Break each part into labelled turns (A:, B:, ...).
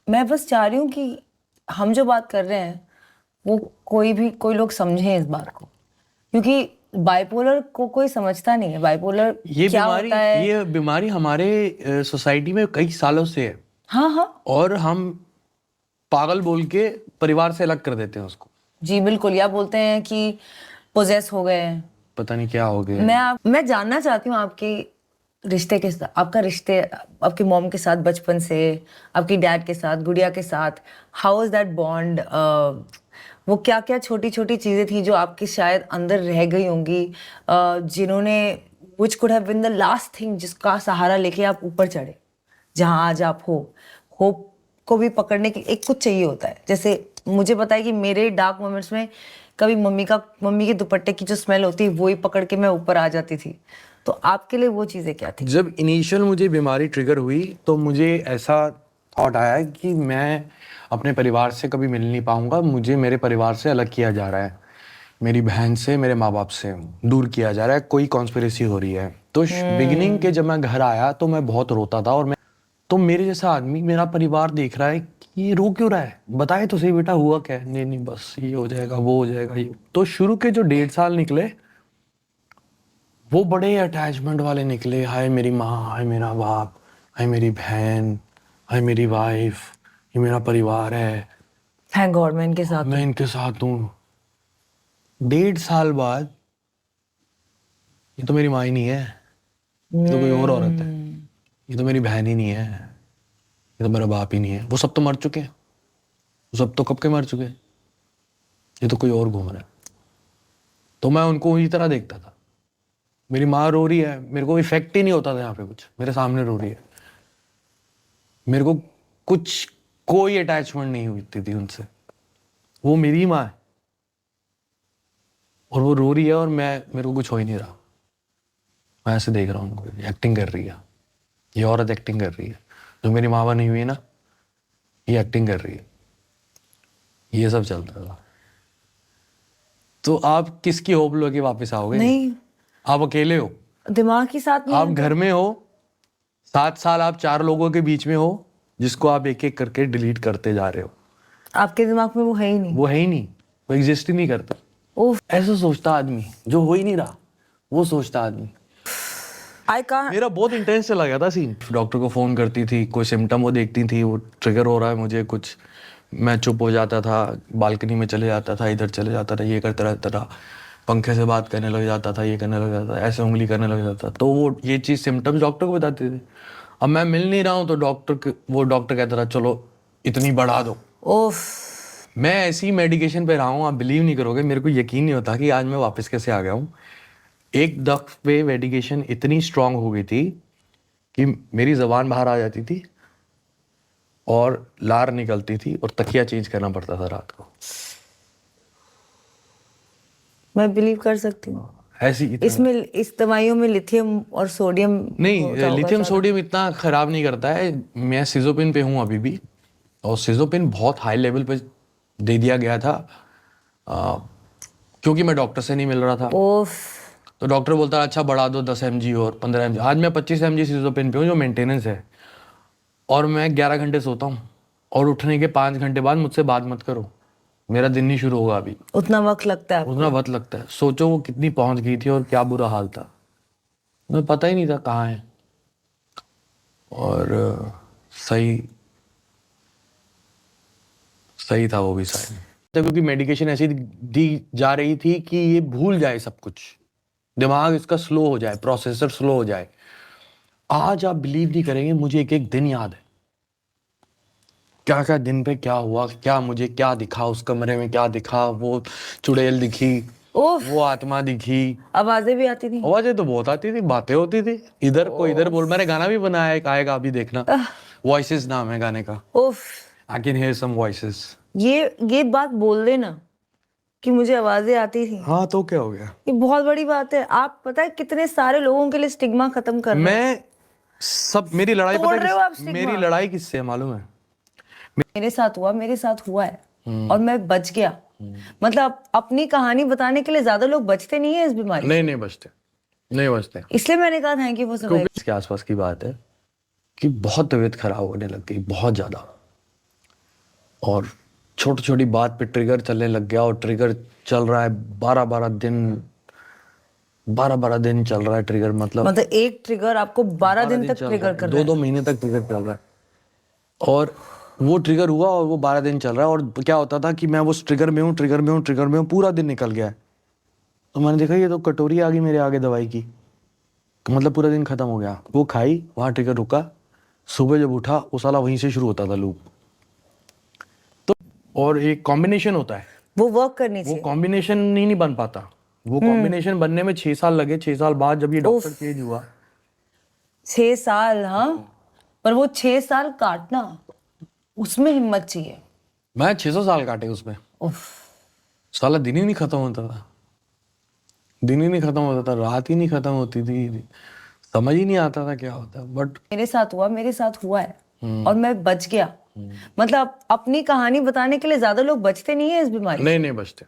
A: मैं बस चाह रही हूँ कि हम जो बात कर रहे हैं वो कोई लोग समझें इस बात को, क्योंकि बाइपोलर को कोई समझता नहीं है। बाइपोलर क्या होता है?
B: ये बीमारी हमारे सोसाइटी में कई सालों से है।
A: हाँ हाँ
B: और हम पागल बोल के परिवार से अलग कर देते हैं उसको।
A: जी बिल्कुल, या बोलते हैं कि पोजेस हो गए हैं।
B: पता नहीं क्या हो गया।
A: मैं जानना चाहती हूँ आपके रिश्ते के साथ, आपका रिश्ते आपके मॉम के साथ बचपन से, आपकी डैड के साथ, गुड़िया के साथ, हाउ इज दैट बॉन्ड? वो क्या क्या छोटी छोटी चीजें थी जो आपके शायद अंदर रह गई होंगी, जिन्होंने which could have been the last thing जिसका सहारा लेके आप ऊपर चढ़े जहां आज आप हो। होप को भी पकड़ने के एक कुछ चाहिए होता है। जैसे मुझे पता है कि मेरे डार्क मोमेंट्स में कभी मम्मी के दुपट्टे की जो स्मेल होती है वो ही पकड़ के मैं ऊपर आ जाती थी। तो आपके लिए वो चीजें क्या थी?
B: जब इनिशियल मुझे बीमारी ट्रिगर हुई तो मुझे ऐसा थॉट आया कि मैं अपने परिवार से कभी मिल नहीं पाऊंगा, मुझे मेरे परिवार से अलग किया जा रहा है, मेरी बहन से, मेरे माँ बाप से दूर किया जा रहा है, कोई कॉन्स्पिरेसी हो रही है। तो बिगिनिंग के जब मैं घर आया तो मैं बहुत रोता था। और मैं तो मेरे जैसा आदमी, मेरा परिवार देख रहा है कि ये रो क्यों रहा है, बताए तो सही बेटा हुआ क्या है। नहीं नहीं बस ये हो जाएगा वो हो जाएगा ये। तो शुरू के जो 1.5 साल निकले वो बड़े अटैचमेंट वाले निकले। हाय मेरी माँ, हाय मेरा बाप, हाय मेरी बहन, हाय मेरी वाइफ, ये मेरा परिवार है,
A: थैंक गॉड मैं इनके साथ
B: मैं
A: हूँ।
B: इनके साथ हूँ। 1.5 साल बाद ये तो मेरी माँ ही नहीं है, ये तो कोई और औरत है, ये तो मेरी बहन ही नहीं है, ये तो मेरा बाप ही नहीं है। वो सब तो मर चुके हैं, वो सब तो कब के मर चुके हैं, ये तो कोई और घूम रहा है। तो मैं उनको इसी तरह देखता था। मेरी माँ रो रही है, मेरे को इफेक्ट ही नहीं होता था यहाँ पे कुछ, मेरे सामने रो रही है, मेरे को कुछ कोई अटैचमेंट नहीं हुई थी उनसे। वो मेरी माँ है और वो रो रही है और मेरे को कुछ हो ही नहीं रहा। मैं ऐसे देख रहा हूँ उनको, एक्टिंग कर रही है, ये औरत एक्टिंग कर रही है, जो मेरी माँ बनी हुई है ना, ये एक्टिंग कर रही है। ये सब चलता था। तो आप किसकी होप लो के वापस आओगे?
A: नहीं,
B: आप अकेले हो,
A: दिमाग ही साथ नहीं
B: आप
A: है
B: घर
A: तो।
B: में हो, 7 साल आप 4 लोगों के बीच में हो जिसको आप एक एक करके डिलीट करते जा रहे हो।
A: आपके दिमाग में वो है ही नहीं।
B: वो है ही नहीं, वो एग्जिस्ट ही नहीं करता।
A: ओह,
B: ऐसा सोचता आदमी, जो हो ही नहीं रहा वो सोचता आदमी।
A: I can't.
B: मेरा बहुत इंटेंस चला गया था सीन। डॉक्टर को फोन करती थी, कोई सिम्टम वो देखती थी, वो ट्रिगर हो रहा है मुझे कुछ, मैं चुप हो जाता था, बालकनी में चले जाता था, इधर चले जाता था, ये करता रहता था, पंखे से बात करने लग जाता था, ये करने लग जाता था, ऐसे उंगली करने लग जाता। तो वो ये चीज़ सिम्टम्स डॉक्टर को बताते थे। अब मैं मिल नहीं रहा हूँ तो वो डॉक्टर कहता था चलो इतनी बढ़ा दो।
A: ओफ।
B: मैं ऐसी मेडिकेशन पे रहा हूँ, आप बिलीव नहीं करोगे, मेरे को यकीन नहीं होता कि आज मैं वापस कैसे आ गया हूँ। एक दफ पे मेडिकेशन इतनी स्ट्रांग हो गई थी कि मेरी जबान बाहर आ जाती थी और लार निकलती थी और तकिया चेंज करना पड़ता था रात को।
A: मैं बिलीव कर सकती हूँ।
B: ऐसी
A: इसमें इस दवाइयों में लिथियम और सोडियम
B: नहीं,
A: होता होगा
B: लिथियम
A: ज्यादा।
B: सोडियम इतना खराब नहीं करता है। मैं सिजोपिन पे हूँ अभी भी, और सिजोपिन बहुत हाई लेवल पे दे दिया गया था क्योंकि मैं डॉक्टर से नहीं मिल रहा था।
A: ओफ।
B: तो डॉक्टर बोलता अच्छा बढ़ा दो 10 mg और 15 mg। आज मैं 25 mg सिजोपिन पे हूँ जो मेंटेनेंस है, और मैं 11 घंटे सोता हूँ और उठने के 5 घंटे बाद मुझसे बात मत करो, मेरा दिन नहीं शुरू होगा अभी।
A: उतना वक्त लगता है
B: उतना
A: आपको?
B: वक्त लगता है। सोचो वो कितनी पहुंच गई थी और क्या बुरा हाल था, मुझे पता ही नहीं था कहाँ है। और सही सही था वो भी शायद, तो क्योंकि मेडिकेशन ऐसी दी जा रही थी कि ये भूल जाए सब कुछ, दिमाग इसका स्लो हो जाए, प्रोसेसर स्लो हो जाए। आज आप बिलीव नहीं करेंगे, मुझे एक एक दिन याद है, क्या क्या दिन पे क्या हुआ, क्या मुझे क्या दिखा उस कमरे में, क्या दिखा, वो चुड़ैल दिखी,
A: ओफ।
B: वो आत्मा दिखी।
A: आवाजें भी आती थी?
B: आवाजें तो बहुत आती थी, बातें होती थी, इधर को इधर बोल। मैंने गाना भी बनाया एक, आएगा अभी देखना, वॉइसेस नाम है गाने का।
A: ओफ।
B: I can hear some voices.
A: ये बात बोल देना कि मुझे आवाजें आती थी,
B: हाँ तो क्या हो गया?
A: ये बहुत बड़ी बात है। आप पता है कितने सारे लोगों के लिए स्टिग्मा खत्म कर रहे हो।
B: मैं सब, मेरी लड़ाई
A: तोड़
B: पता
A: रहे हो आप
B: है मेरी
A: स्टिग्मा।
B: लड़ाई किससे है मालूम है?
A: मेरे साथ हुआ है और मैं बच गया। मतलब अपनी कहानी बताने के लिए ज्यादा लोग बचते नहीं है इस बीमारी
B: नहीं
A: से।
B: नहीं बचते, नहीं बचते।
A: इसलिए मैंने कहा थैंक यू फॉर
B: क्योंकि
A: सर्वाइविंग।
B: इसके आसपास की बात है कि बहुत तबीयत खराब होने लग गई, बहुत ज्यादा। और छोटी छोटी बात पे ट्रिगर चलने लग गया, और ट्रिगर चल रहा है 12-12 दिन चल रहा है ट्रिगर। मतलब
A: एक ट्रिगर आपको 12 दिन तक
B: चल रहा
A: ट्रिगर
B: है,
A: कर रहा है।
B: 2-2 महीने तक ट्रिगर चल रहा है। और वो ट्रिगर हुआ और वो 12 दिन चल रहा है। और क्या होता था कि मैं वो ट्रिगर में हूँ, पूरा दिन निकल गया है। तो मैंने देखा ये तो कटोरी आ गई मेरे आगे दवाई की, मतलब पूरा दिन खत्म हो गया। वो खाई, वहाँ ट्रिगर रुका, सुबह जब उठा वो साला वहीं से शुरू होता था लूप। तो और एक कॉम्बिनेशन होता है,
A: वो वर्क करनी
B: वो
A: चाहिए।
B: कॉम्बिनेशन नहीं बन पाता। वो कॉम्बिनेशन बनने में 6 साल लगे। 6 साल बाद जब ये डॉक्टर
A: उफ।
B: चेंज हुआ,
A: 6 साल, हाँ। पर वो 6 साल काटना, उसमें हिम्मत चाहिए।
B: मैं 600 साल काटे उसमें।
A: उफ।
B: साला दिन ही नहीं खत्म होता था, दिन ही नहीं खत्म होता था, रात ही नहीं खत्म होती थी, समझ ही नहीं आता था क्या होता। बट
A: मेरे साथ हुआ है, और मैं बच गया। मतलब अपनी कहानी बताने के लिए ज्यादा लोग बचते नहीं है इस बीमारी
B: नहीं
A: से।
B: नहीं बचते,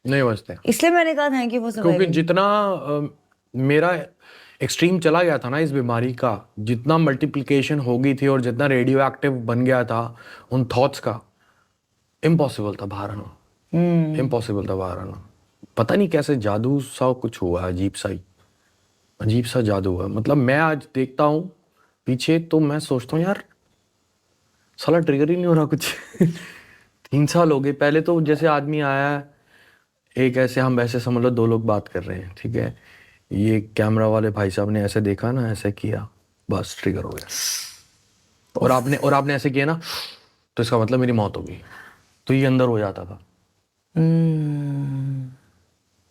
B: नहीं बचते।
A: इसलिए मैंने कहा थैंक यू फॉर
B: क्योंकि
A: सर्वाइविंग।
B: जितना मेरा एक्सट्रीम चला गया था ना इस बीमारी का, जितना मल्टीप्लिकेशन हो गई थी और जितना रेडियो एक्टिव बन गया था उन थॉट्स का, इम्पॉसिबल था बाहर आना, इम्पॉसिबल था बाहर आना। पता नहीं कैसे जादू सा कुछ हुआ, अजीब सा जादू हुआ। मतलब मैं आज देखता हूँ पीछे तो मैं सोचता हूँ यार साला ट्रिगर ही नहीं हो रहा कुछ। 3 साल हो गए। पहले तो जैसे आदमी आया, एक ऐसे हम वैसे समझ लो 2 लोग बात कर रहे हैं, ठीक है, ये कैमरा वाले भाई साहब ने ऐसे देखा ना, ऐसे किया, बस ट्रिगर हो गया। और आपने ऐसे किया ना, तो इसका मतलब मेरी मौत होगी, तो ये अंदर हो जाता था।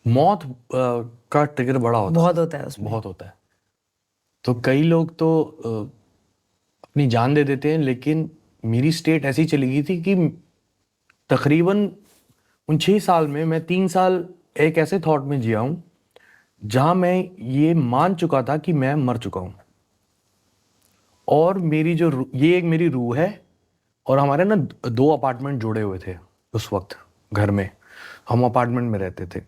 B: मौत का ट्रिगर बड़ा होता
A: बहुत होता है उसमें।
B: बहुत होता है। तो कई लोग तो अपनी जान दे देते हैं, लेकिन मेरी स्टेट ऐसी चली गई थी कि तकरीबन उन 6 साल में मैं 3 साल एक ऐसे थॉट में जिया हूं जहां मैं ये मान चुका था कि मैं मर चुका हूं। और मेरी ये एक मेरी रूह है। और हमारे ना 2 अपार्टमेंट जुड़े हुए थे उस वक्त घर में, हम अपार्टमेंट में रहते थे।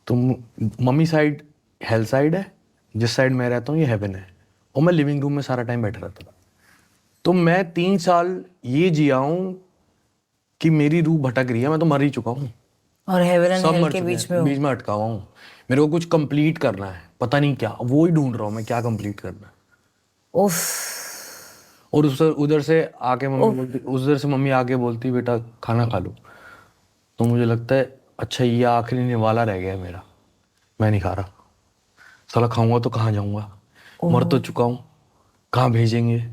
B: तो मम्मी साइड हेल साइड है, जिस साइड मैं रहता हूँ ये हेवन है, और मैं लिविंग रूम में सारा टाइम बैठा रहता था। तो मैं 3 साल ये जिया हूँ कि मेरी रूह भटक रही है, मैं तो मर ही चुका हूँ,
A: और हेवन एंड
B: सब
A: हेल
B: मर
A: के
B: चुके
A: बीच में
B: हैं,
A: हो।
B: बीच में अटका हुआ हूँ। मेरे को कुछ कंप्लीट करना है, पता नहीं क्या, वो ही ढूंढ रहा हूँ मैं, क्या कंप्लीट करना है।
A: उफ।
B: और उधर से आके मम्मी बोलती, उधर से मम्मी आके बोलती बेटा खाना खा लो। तो मुझे लगता है अच्छा ये आखिरी निवाला रह गया है मेरा, मैं नहीं खा रहा। साला खाऊंगा तो कहाँ जाऊंगा, मर तो चुका हूँ, कहाँ भेजेंगे,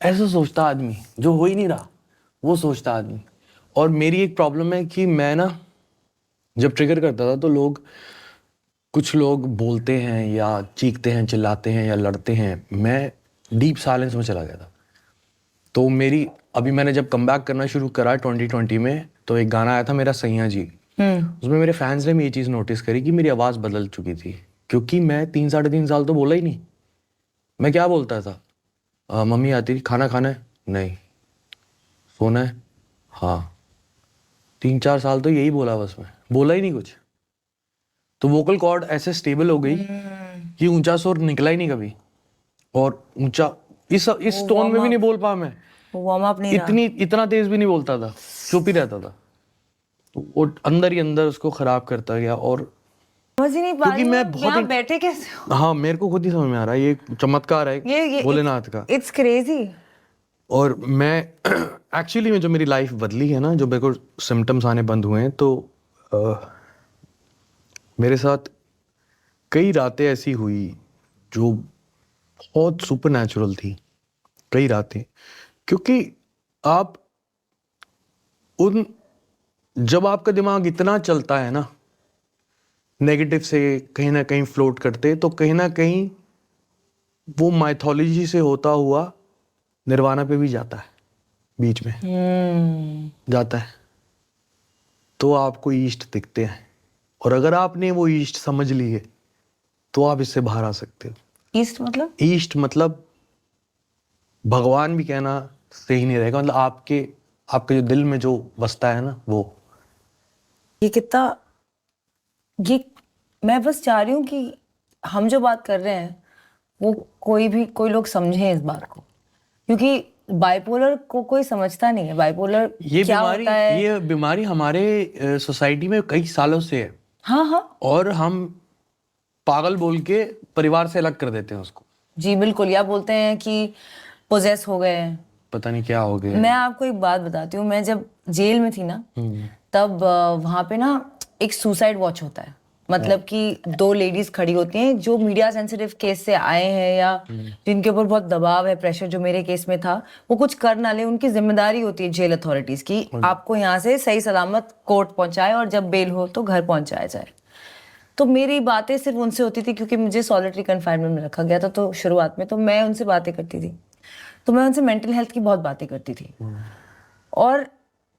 B: ऐसा सोचता आदमी, जो हो ही नहीं रहा वो सोचता आदमी। और मेरी एक प्रॉब्लम है कि मैं ना जब ट्रिगर करता था तो कुछ लोग बोलते हैं या चीखते हैं, चिल्लाते हैं या लड़ते हैं, मैं डीप साइलेंस में चला गया था। तो मेरी अभी मैंने जब कम बैक करना शुरू करा 2020 में, तो एक गाना आया था मेरा सैया जी, उसमें मेरे फैंस ने भी ये चीज़ नोटिस करी कि मेरी आवाज़ बदल चुकी थी। क्योंकि मैं 3-3.5 साल तो बोला ही नहीं। मैं क्या बोलता था, मम्मी आती थी, खाना खाना है, नहीं, सोना है, हाँ, 3-4 साल तो यही बोला, बस मैं बोला ही नहीं कुछ। तो वोकल कॉर्ड ऐसे स्टेबल हो गई कि ऊंचा सुर निकला ही नहीं कभी, और ऊंचा इस टोन में भी नहीं बोल पा मैं,
A: वार्म अप नहीं रहा।
B: इतना तेज भी नहीं बोलता था, चुप ही रहता था। तो वो अंदर ही अंदर उसको खराब करता गया। और
A: समझ ही नहीं पा
B: क्योंकि
A: रही हूँ
B: मैं
A: आप
B: बहुत
A: यहाँ बैठे कैसे हो।
B: हाँ, मेरे को खुद ही समझ में आ रहा है, ये चमत्कार है
A: ये
B: भोलेनाथ का।
A: It's crazy.
B: और मैं एक्चुअली में जो मेरी लाइफ बदली है ना, जो मेरे को सिम्टम्स आने बंद हुए हैं, तो मेरे साथ कई रातें ऐसी हुई जो बहुत सुपर नेचुरल थी, कई रातें। क्योंकि आप उन जब आपका दिमाग इतना चलता है ना, नेगेटिव से कहीं ना कहीं फ्लोट करते, तो कहीं ना कहीं वो माइथोलॉजी से होता हुआ निर्वाणा पे भी जाता है, बीच में जाता है। तो आपको ईस्ट दिखते हैं, और अगर आपने वो ईस्ट समझ ली है तो आप इससे बाहर आ सकते हो।
A: ईस्ट मतलब?
B: ईस्ट मतलब भगवान भी कहना सही नहीं रहेगा, मतलब आपके आपके जो दिल में जो बसता है ना, वो।
A: ये कितना, ये मैं बस चाह रही हूँ कि हम जो बात कर रहे हैं वो कोई लोग समझें इस बात को, क्योंकि बाइपोलर को कोई समझता नहीं है, बाइपोलर
B: ये
A: क्या
B: बीमारी
A: होता है।
B: ये बीमारी हमारे सोसाइटी में कई सालों से है,
A: हाँ हाँ
B: और हम पागल बोल के परिवार से अलग कर देते हैं उसको।
A: जी बिल्कुल, या बोलते हैं कि पोजेस हो गए हैं।
B: पता नहीं क्या हो गया।
A: मैं आपको एक बात बताती हूँ, मैं जब जेल में थी ना, तब वहाँ पे ना एक सुसाइड वॉच होता है। मतलब कि 2 लेडीज खड़ी होती हैं जो मीडिया सेंसिटिव केस से आए हैं, या जिनके ऊपर बहुत दबाव है, प्रेशर, जो मेरे केस में था। वो कुछ कर ना ले, उनकी जिम्मेदारी होती है जेल अथॉरिटीज की, आपको यहाँ से सही सलामत कोर्ट पहुंचाए और जब बेल हो तो घर पहुंचाया जाए। तो मेरी बातें सिर्फ उनसे होती थी क्योंकि मुझे सॉलिटरी कन्फाइनमेंट में रखा गया था, तो शुरुआत में तो मैं उनसे बातें करती थी। तो मैं उनसे मेंटल हेल्थ की बहुत बातें करती थी, और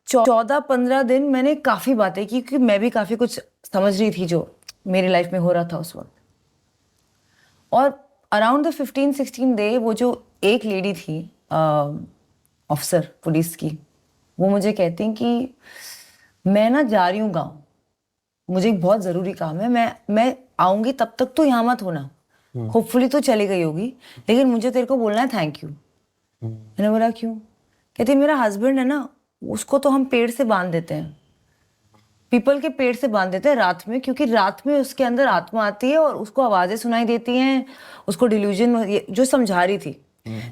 A: 14-15 दिन मैंने काफ़ी बातें की, क्योंकि मैं भी काफ़ी कुछ समझ रही थी जो मेरी लाइफ में हो रहा था उस वक्त। और अराउंड द 15-16 डे, वो जो एक लेडी थी ऑफिसर पुलिस की, वो मुझे कहती कि मैं ना जा रही हूँ गाँव, मुझे एक बहुत ज़रूरी काम है, मैं आऊँगी, तब तक तो यहाँ मत होना, होपफुली तो चली गई होगी, लेकिन मुझे तेरे को बोलना है थैंक यू। मैंने बोला क्यों? कहती मेरा हस्बैंड है ना, उसको तो हम पेड़ से बांध देते हैं, पीपल के पेड़ से बांध देते हैं रात में, क्योंकि रात में उसके अंदर आत्मा आती है और उसको आवाजें सुनाई देती हैं, उसको डिल्यूजन, जो समझा रही थी।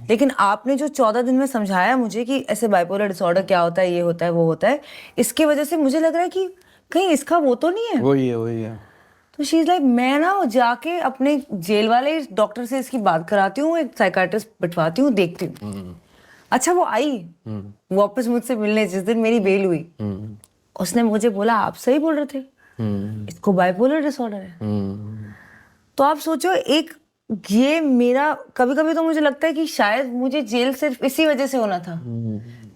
A: लेकिन आपने जो 14 दिन में समझाया मुझे कि ऐसे बाइपोलर डिसऑर्डर क्या होता है, ये होता है, वो होता है, इसकी वजह से मुझे लग रहा है कि कहीं इसका वो तो नहीं है।
B: वही है।
A: तो शी इज लाइक, मैं ना जाके अपने जेल वाले डॉक्टर से इसकी बात कराती हूँ, एक साइकाट्रिस्ट बिठवाती हूँ, देखती हूँ। अच्छा, वो आई वापस मुझसे मिलने जिस दिन मेरी बेल हुई। उसने मुझे बोला आप सही बोल रहे थे, इसको बाइपोलर डिसऑर्डर है। तो आप सोचो, एक ये मेरा, कभी कभी तो मुझे लगता है कि शायद मुझे जेल सिर्फ इसी वजह से होना था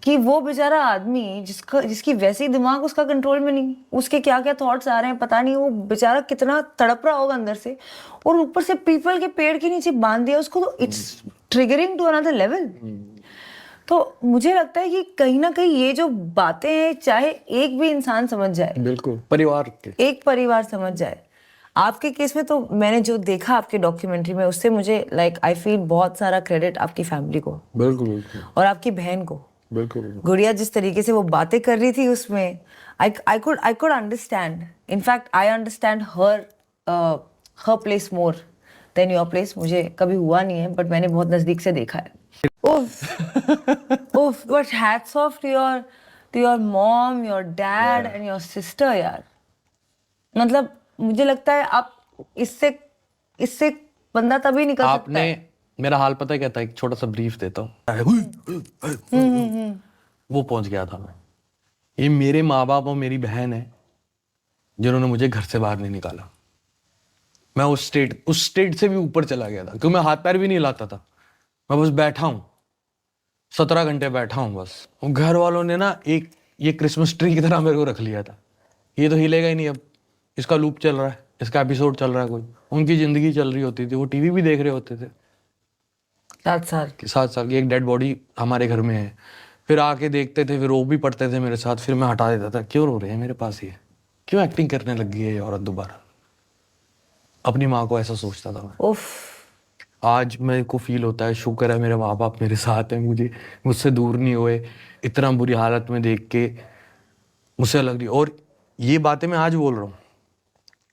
A: कि वो बेचारा आदमी जिसकी वैसी दिमाग उसका कंट्रोल में नहीं, उसके क्या क्या थॉट्स आ रहे हैं पता नहीं, वो बेचारा कितना तड़प रहा होगा अंदर से, और ऊपर से पीपल के पेड़ के नीचे बांध दिया उसको, तो it's triggering to another level. तो मुझे लगता है कि कहीं ना कहीं ये जो बातें हैं, चाहे एक भी इंसान समझ जाए,
B: बिल्कुल, परिवार के
A: एक परिवार समझ जाए। आपके केस में तो मैंने जो देखा आपके डॉक्यूमेंट्री में, उससे मुझे लाइक आई फील बहुत सारा क्रेडिट आपकी फैमिली को,
B: बिल्कुल
A: और आपकी बहन को।
B: बिल्कुल।
A: गुड़िया जिस तरीके से वो बातें कर रही थी उसमें, I could understand, in fact I understand her place more than your place. मुझे कभी हुआ नहीं है, बट मैंने बहुत नजदीक से देखा है। उफ, but hats off to your mom, your dad and your sister यार। मतलब मुझे लगता है आप इससे बंदा तभी निकल सकता
B: आपने
A: है।
B: मेरा हाल पता है क्या था, एक छोटा सा ब्रीफ देता हूँ। वो पहुंच गया था मैं। ये मेरे माँ बाप और मेरी बहन है जिन्होंने मुझे घर से बाहर नहीं निकाला। मैं उस स्टेट से भी ऊपर चला गया था, क्योंकि मैं हाथ पैर भी नहीं हिलाता था, मैं बस बैठा हूँ, 17 घंटे बैठा हूँ बस। घर वालों ने ना एक ये क्रिसमस ट्री की तरह मेरे को रख लिया था, ये तो हिलेगा ही नहीं, अब इसका लूप चल रहा है, इसका एपिसोड चल रहा है, कोई उनकी जिंदगी चल रही होती थी, वो टीवी भी देख रहे होते थे। 7 साल की एक डेड बॉडी हमारे घर में है, फिर आके देखते थे, फिर रो भी पड़ते थे मेरे साथ, फिर मैं हटा देता था, क्यों रो रहे हैं मेरे पास, ये क्यों एक्टिंग करने लग गई है ये औरत दोबारा। अपनी माँ को ऐसा सोचता था मैं।
A: उफ,
B: आज मेरे को फील होता है, शुक्र है मेरे माँ बाप मेरे साथ हैं, मुझसे दूर नहीं हुए, इतना बुरी हालत में देख के मुझसे अलग नहीं। और ये बातें मैं आज बोल रहा हूँ,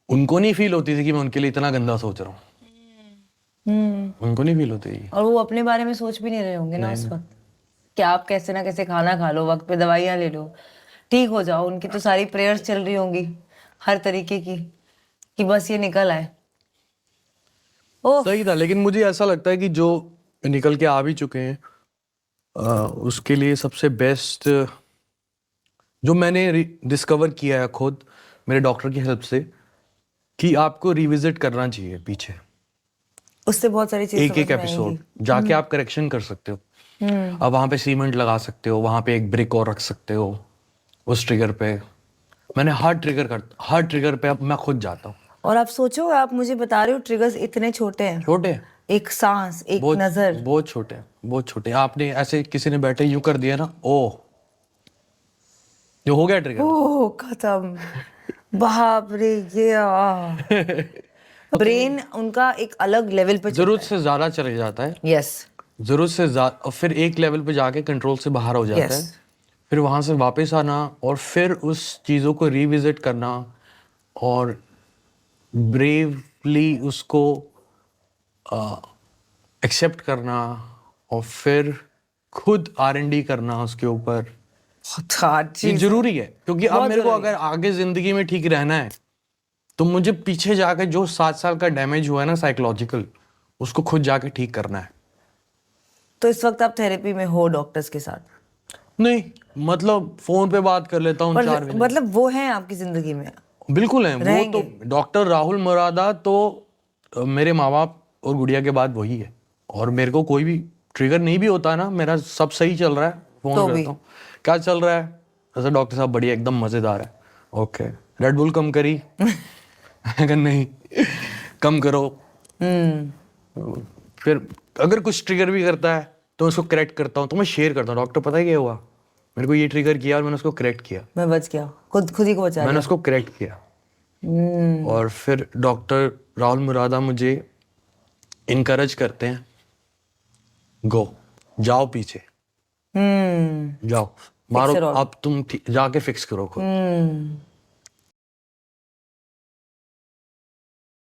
B: उनको नहीं फील होती थी कि मैं उनके लिए इतना गंदा सोच रहा हूँ, उनको नहीं फील होती।
A: और वो अपने बारे में सोच भी नहीं रहे होंगे ना उस वक्त, कि आप कैसे ना कैसे खाना खा लो, वक्त पे दवाइयाँ ले लो, ठीक हो जाओ। उनकी तो सारी प्रेयर्स चल रही होंगी हर तरीके की, कि बस ये निकल आए। ओह,
B: सही था, लेकिन मुझे ऐसा लगता है कि जो निकल के आ भी चुके हैं, उसके लिए सबसे बेस्ट जो मैंने डिस्कवर किया है खुद मेरे डॉक्टर की हेल्प से, कि आपको रिविजिट करना चाहिए पीछे,
A: उससे बहुत सारी चीजें
B: एक एपिसोड जाके आप करेक्शन कर सकते हो। अब वहां पे सीमेंट लगा सकते हो, वहां पे एक ब्रिक और रख सकते हो उस ट्रिगर पे। मैंने हर ट्रिगर पे अब मैं खुद जाता हूँ।
A: और आप सोचो, आप मुझे बता रहे हो ट्रिगर्स इतने छोटे हैं,
B: छोटे हैं,
A: एक सांस, एक नजर,
B: बहुत छोटे हैं, बहुत छोटे हैं। आपने ऐसे किसी ने बैठे यूं कर दिया ना, ओह, जो हो गया ट्रिगर।
A: ओह खत्म, बाप रे, ये ब्रेन उनका एक अलग लेवल पे
B: जरूरत से ज्यादा चले जाता है,
A: यस।
B: जरूरत से ज्यादा, और फिर एक लेवल पे जाके कंट्रोल से बाहर हो जाता
A: Yes.
B: है, फिर वहां से वापस आना और फिर उस चीज़ों को रिविजिट करना और ब्रेवली उसको एक्सेप्ट करना और फिर खुद R&D करना उसके ऊपर,
A: बहुत हार्ड
B: ये
A: चीज।
B: जरूरी है। क्योंकि अब
A: बहुत
B: मेरे को
A: जरूरी
B: अगर आगे जिंदगी में ठीक रहना है तो मुझे पीछे जाकर जो 7 साल का डैमेज हुआ है ना साइकोलॉजिकल, उसको खुद जाके ठीक करना है।
A: तो इस वक्त आप थेरेपी में हो डॉक्टर्स के साथ?
B: नहीं, मतलब फोन पे बात कर लेता हूँ 4 महीने।
A: मतलब वो हैं आपकी जिंदगी में?
B: बिल्कुल है, वो
A: रहेंगे।
B: तो डॉक्टर राहुल मुरादा तो मेरे माँ बाप और गुड़िया के बाद वही है। और मेरे को कोई भी ट्रिगर नहीं भी होता ना, मेरा सब सही चल रहा है, फोन
A: तो
B: करता
A: भी?
B: हूँ, क्या चल रहा है, ऐसा डॉक्टर साहब बढ़िया एकदम मजेदार है, ओके रेड बुल कम करी अगर नहीं कम करो। फिर अगर कुछ ट्रिगर भी करता है तो उसको करेक्ट करता हूँ, तो मैं शेयर करता हूँ, डॉक्टर पता है क्या हुआ, मेरे को ये ट्रिगर किया और मैंने उसको करेक्ट किया,
A: मैं बच गया, खुद ही को बचा
B: मैंने
A: लिया।
B: उसको करेक्ट किया। और फिर डॉक्टर राहुल मुरादा मुझे इनकरेज करते हैं, गो, जाओ पीछे, जाओ मारो,
A: it all.
B: अब तुम जाके फिक्स करो खुद।